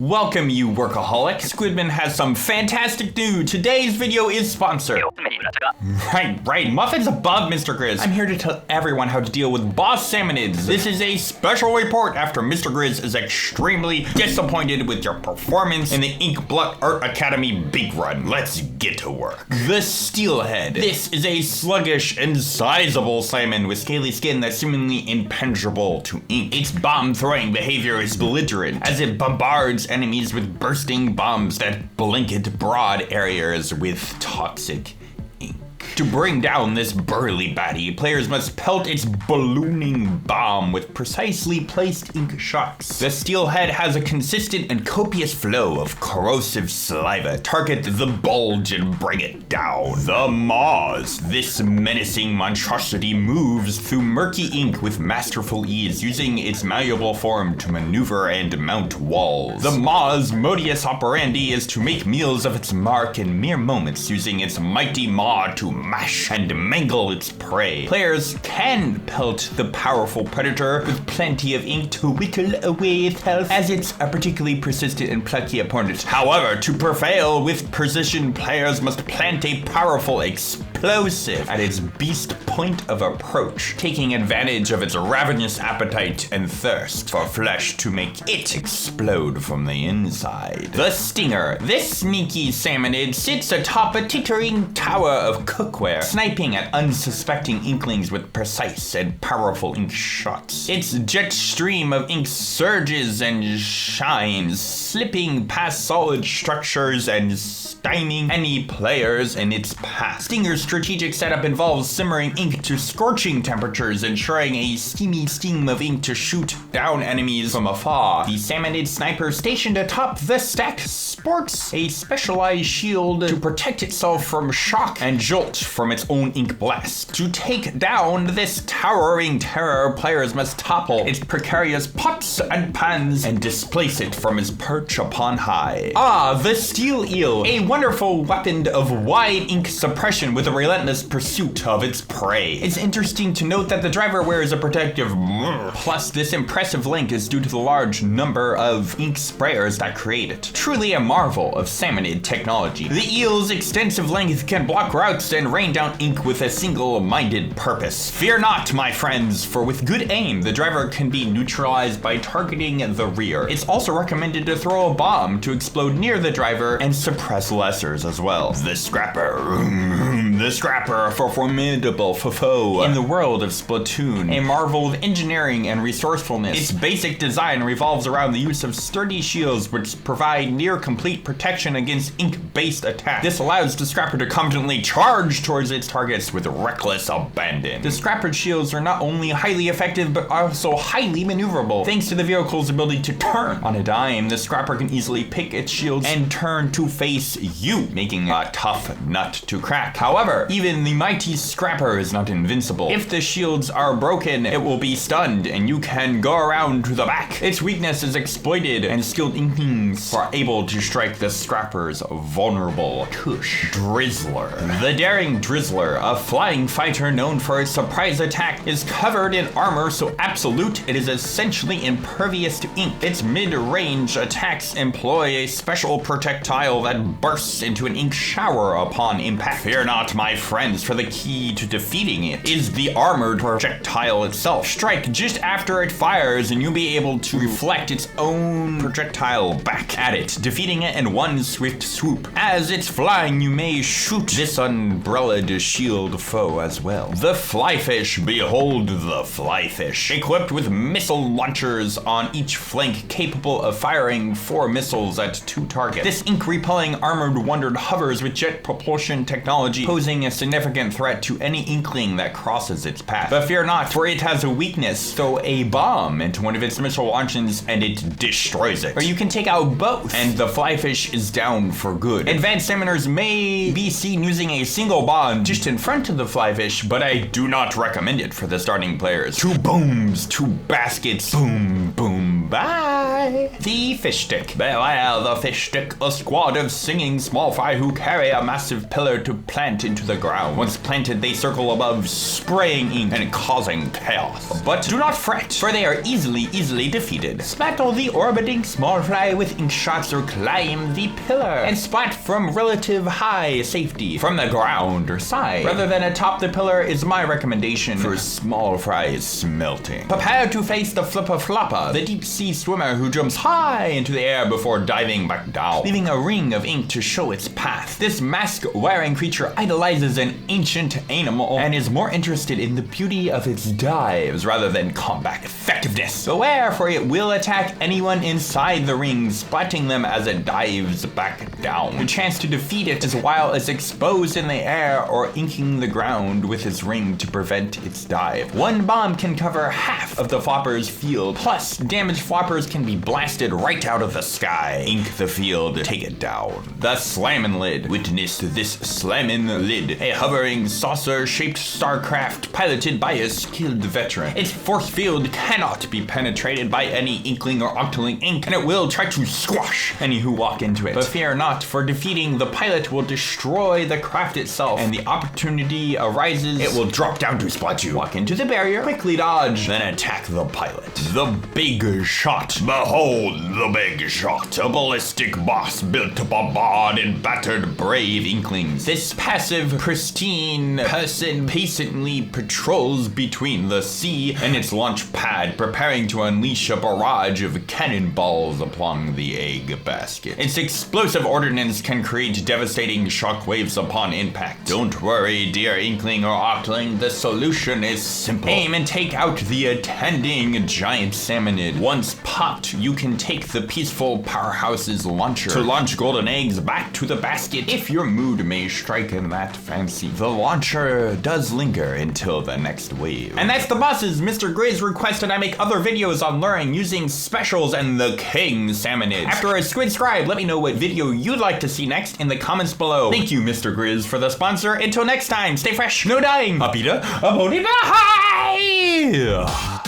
Welcome, you workaholic. SquidMin has some fantastic news. Today's video is sponsored. Right. Muffin's above Mr. Grizz. I'm here to tell everyone how to deal with boss salmonids. This is a special report after Mr. Grizz is extremely disappointed with your performance in the Inkblot Art Academy Big Run. Let's get to work. The Steelhead. This is a sluggish and sizable salmon with scaly skin that's seemingly impenetrable to ink. Its bomb-throwing behavior is belligerent as it bombards enemies with bursting bombs that blanket broad areas with toxic ink. To bring down this burly baddie, players must pelt its ballooning bomb with precisely placed ink shots. The Steelhead has a consistent and copious flow of corrosive saliva. Target the bulge and bring it down. The Maws. This menacing monstrosity moves through murky ink with masterful ease, using its malleable form to maneuver and mount walls. The Maw's modus operandi is to make meals of its mark in mere moments, using its mighty maw to mash and mangle its prey. Players can pelt the powerful predator with plenty of ink to whittle away its health, as it's a particularly persistent and plucky opponent. However, to prevail with precision, players must plant a powerful explosive at its beast point of approach, taking advantage of its ravenous appetite and thirst for flesh to make it explode from the inside. The Stinger. This sneaky salmonid sits atop a tittering tower of cookware, sniping at unsuspecting inklings with precise and powerful ink shots. Its jet stream of ink surges and shines, slipping past solid structures and stymieing any players in its path. Stinger's strategic setup involves simmering ink to scorching temperatures, ensuring a steamy steam of ink to shoot down enemies from afar. The salmonid sniper stationed atop the stack sports a specialized shield to protect itself from shock and jolt from its own ink blast. To take down this towering terror, players must topple its precarious pots and pans and displace it from its perch upon high. The Steel Eel, a wonderful weapon of wide ink suppression with a relentless pursuit of its prey. It's interesting to note that the driver wears a protective plus this impressive length is due to the large number of ink sprayers that create it. Truly a marvel of salmonid technology. The eel's extensive length can block routes and rain down ink with a single-minded purpose. Fear not, my friends, for with good aim, the driver can be neutralized by targeting the rear. It's also recommended to throw a bomb to explode near the driver and suppress lessers as well. The Scrapper. The Scrapper, for formidable foe in the world of Splatoon. A marvel of engineering and resourcefulness. Its basic design revolves around the use of sturdy shields which provide near-complete protection against ink-based attacks. This allows the Scrapper to confidently charge towards its targets with reckless abandon. The Scrapper's shields are not only highly effective, but also highly maneuverable. Thanks to the vehicle's ability to turn on a dime, the Scrapper can easily pick its shields and turn to face you, making a tough nut to crack. However, even the mighty Scrapper is not invincible. If the shields are broken, it will be stunned, and you can go around to the back. Its weakness is exploited, and skilled inklings are able to strike the Scrapper's vulnerable tush. Drizzler. The daring Drizzler, a flying fighter known for its surprise attack, is covered in armor so absolute it is essentially impervious to ink. Its mid-range attacks employ a special projectile that bursts into an ink shower upon impact. Fear not, my friends, for the key to defeating it is the armored projectile itself. Strike just after it fires and you'll be able to reflect its own projectile back at it, defeating it in one swift swoop. As it's flying, you may shoot this umbrellaed shield foe as well. The Flyfish. Behold the Flyfish. Equipped with missile launchers on each flank, capable of firing 4 missiles at 2 targets. This ink-repelling armored wonder hovers with jet propulsion technology, posing a significant threat to any inkling that crosses its path. But fear not, for it has a weakness. Throw a bomb into one of its missile launches and it destroys it. Or you can take out both, and the Flyfish is down for good. Advanced summoners may be seen using a single bomb just in front of the Flyfish, but I do not recommend it for the starting players. 2 booms, 2 baskets, boom, boom, bye! fry. The fish stick. Beware the fish stick, a squad of singing small fry who carry a massive pillar to plant into the ground. Once planted, they circle above, spraying ink and causing chaos. But do not fret, for they are easily defeated. Splattle the orbiting small fry with ink shots or climb the pillar, and splat from relative high safety from the ground or side, rather than atop the pillar is my recommendation for small fries smelting. Prepare to face the flipper-flopper, the deep sea swimmer who jumps high into the air before diving back down, leaving a ring of ink to show its path. This mask-wearing creature idolizes an ancient animal and is more interested in the beauty of its dives rather than combat effectiveness. Beware, for it will attack anyone inside the ring, splatting them as it dives back down. The chance to defeat it is while it's exposed in the air or inking the ground with its ring to prevent its dive. One bomb can cover half of the flopper's field, plus damaged floppers can be blasted right out of the sky. Ink the field, take it down. The Salmon lid. Witness this Salmon lid, a hovering saucer-shaped starcraft piloted by a skilled veteran. Its force field cannot be penetrated by any inkling or octoling ink, and it will try to squash any who walk into it. But fear not, for defeating the pilot will destroy the craft itself, and the opportunity arises, it will drop down to spot you. Walk into the barrier, quickly dodge, then attack the pilot. The big shot. Behold the big shot, a ballistic boss built to bombard and battered brave inklings. This passive, pristine person patiently patrols between the sea and its launch pad, preparing to unleash a barrage of cannonballs upon the egg basket. Its explosive ordnance can create devastating shockwaves upon impact. Don't worry, dear inkling or octoling, the solution is simple. Aim and take out the attending giant salmonid. Once popped, you can take the peaceful powerhouse's launcher to launch golden eggs back to the basket. If your mood may strike in that fancy, the launcher does linger until the next wave. And that's the bosses. Mr. Grizz requested I make other videos on luring using specials and the king salmonids. After a squid-scribe, let me know what video you'd like to see next in the comments below. Thank you, Mr. Grizz, for the sponsor. Until next time, stay fresh, no dying. Apita, abodita, hi!